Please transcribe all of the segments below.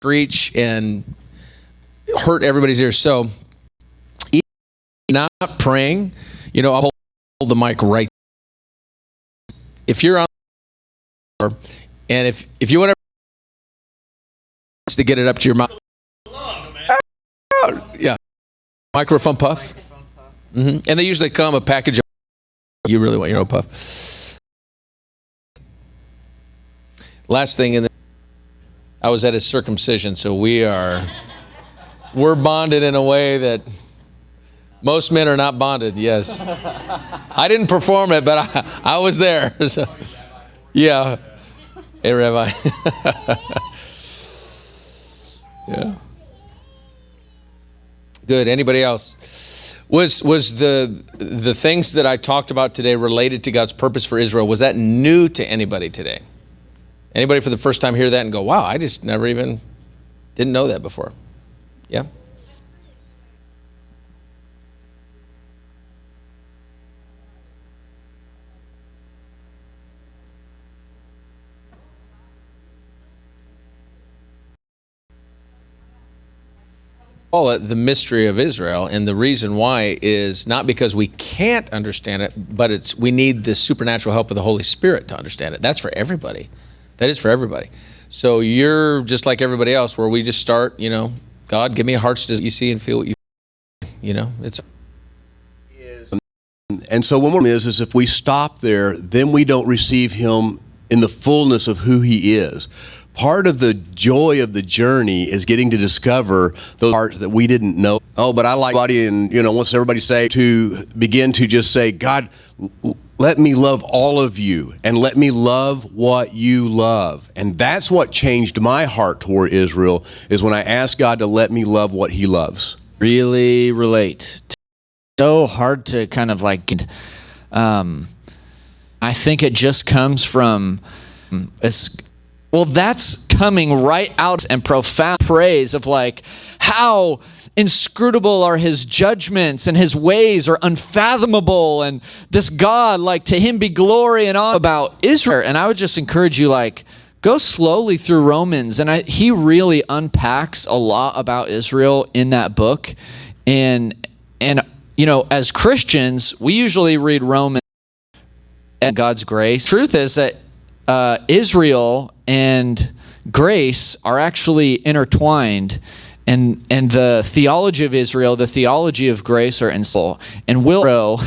screech and hurt everybody's ears. So, not praying, I'll hold the mic right. If you're on, and if you want to get it up to your mouth, yeah, microphone puff. And they usually come a package of. You really want your own puff. Last thing, I was at his circumcision, so we're bonded in a way that most men are not bonded. Yes, I didn't perform it, but I was there. So, yeah, hey Rabbi. Yeah, good. Anybody else? Was the things that I talked about today related to God's purpose for Israel? Was that new to anybody today? Anybody for the first time hear that and go, "Wow, I just didn't know that before"? Yeah. Call it the mystery of Israel, and the reason why is not because we can't understand it, but we need the supernatural help of the Holy Spirit to understand it. That's for everybody. That is for everybody. So you're just like everybody else, where we just start, God, give me a heart to you see and feel what it's. And so one more is if we stop there, then we don't receive him in the fullness of who he is. Part of the joy of the journey is getting to discover those parts that we didn't know. Oh, but I like everybody, and once everybody to begin to just say, God, let me love all of you, and let me love what you love. And that's what changed my heart toward Israel, is when I asked God to let me love what he loves. Really relate. So hard to kind of like, I think it just comes from, that's coming right out and profound praise of like how inscrutable are his judgments and his ways are unfathomable, and this God, like, to him be glory and all about Israel. And I would just encourage you, like, go slowly through Romans, and he really unpacks a lot about Israel in that book. And as Christians, we usually read Romans and God's grace. Truth is that Israel and grace are actually intertwined, and the theology of Israel, the theology of grace are in soul, and will grow.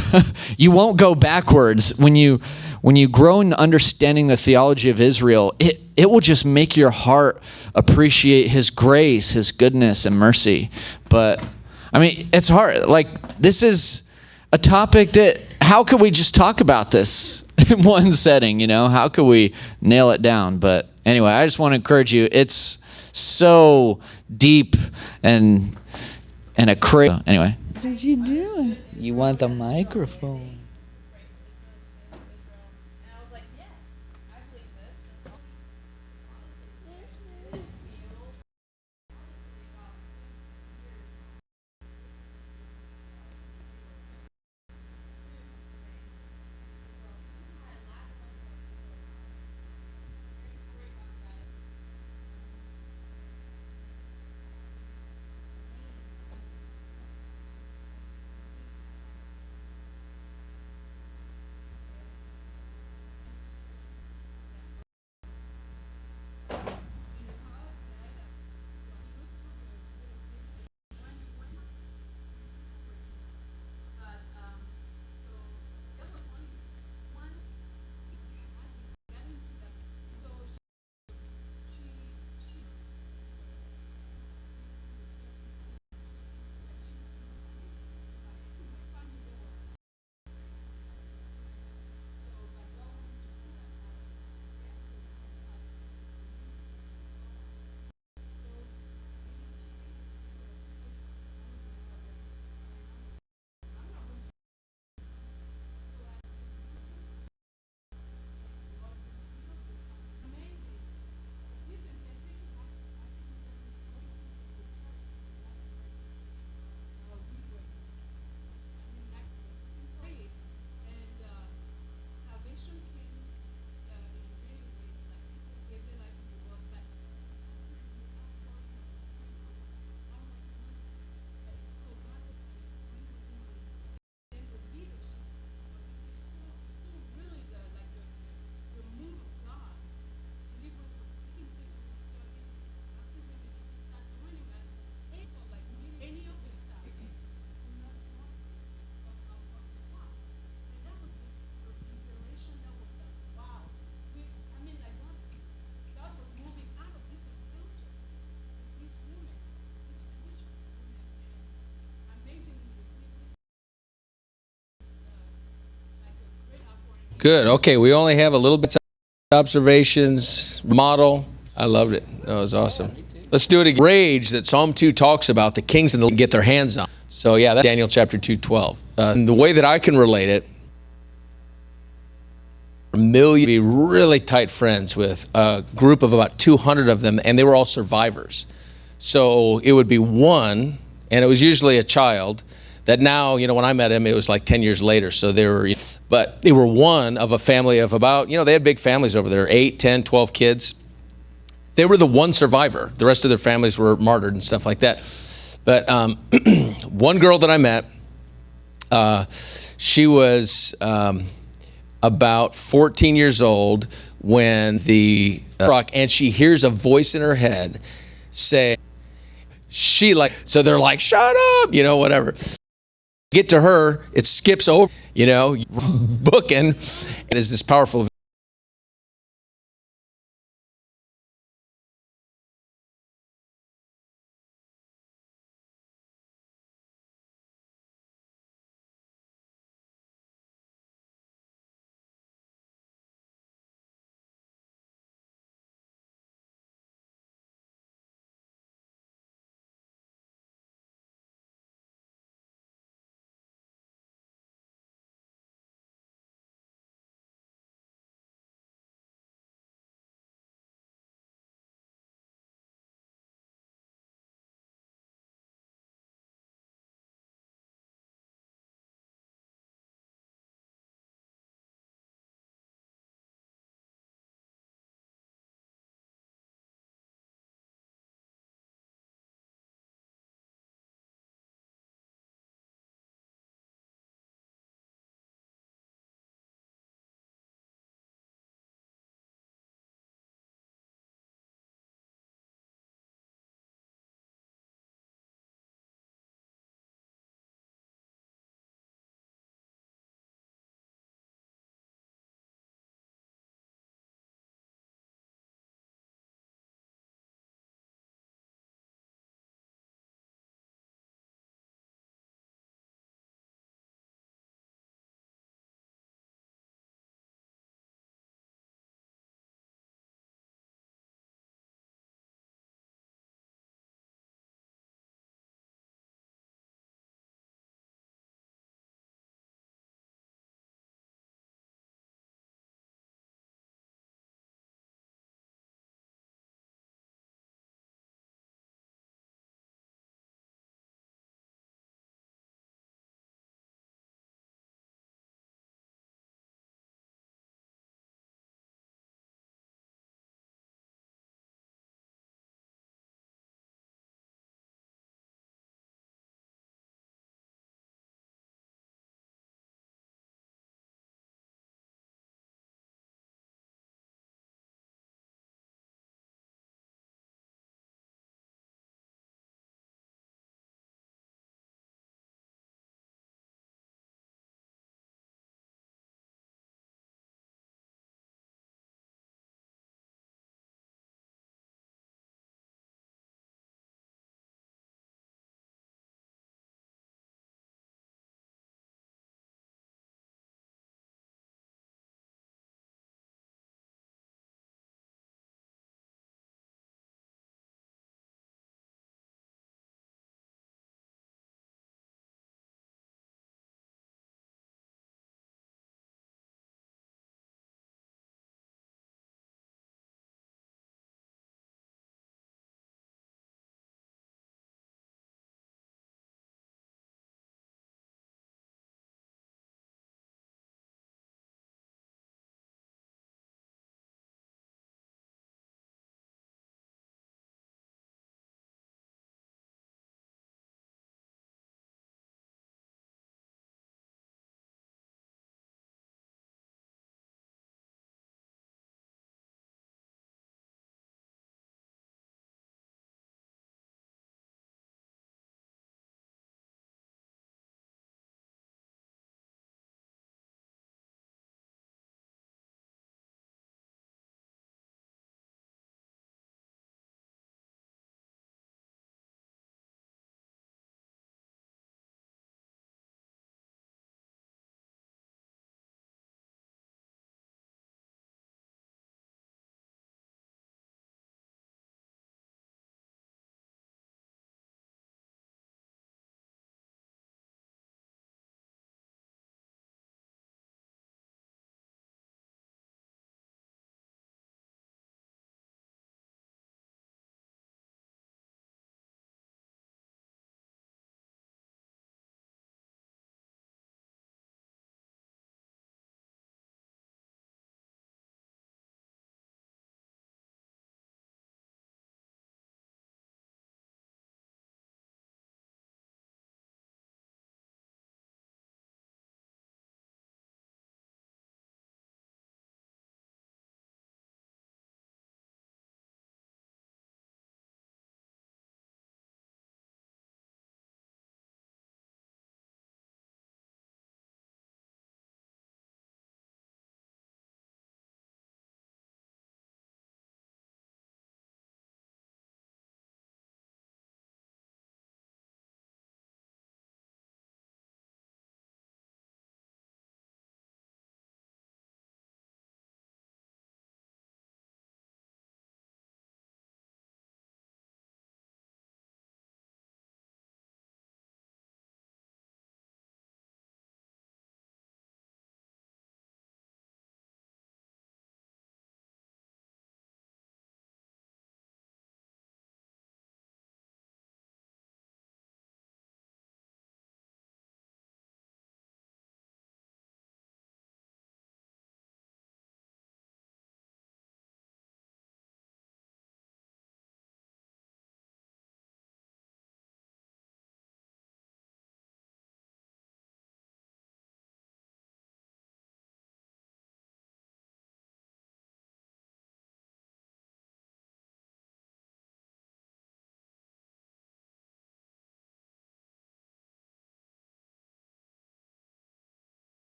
You won't go backwards when you grow in understanding the theology of Israel. It will just make your heart appreciate his grace, his goodness and mercy. But I mean, it's hard. Like, this is a topic that, how could we just talk about this in one setting, How could we nail it down? But anyway, I just want to encourage you. It's so deep and a crazy. Anyway. What did you do? You want a microphone. Good. Okay, we only have a little bit of observations, model. I loved it. That was awesome. Let's do it again. Rage that Psalm 2 talks about, the kings and the get their hands on. So yeah, that's Daniel chapter 2:12. And the way that I can relate it, be really tight friends with a group of about 200 of them, and they were all survivors. So it would be one, and it was usually a child that now, when I met him, it was like 10 years later. So they were one of a family of about, they had big families over there, 8, 10, 12 kids. They were the one survivor. The rest of their families were martyred and stuff like that. But one girl that I met, she was about 14 years old when the rock, and she hears a voice in her head say, so they're like, shut up, whatever. Get to her, it skips over, booking, and is this powerful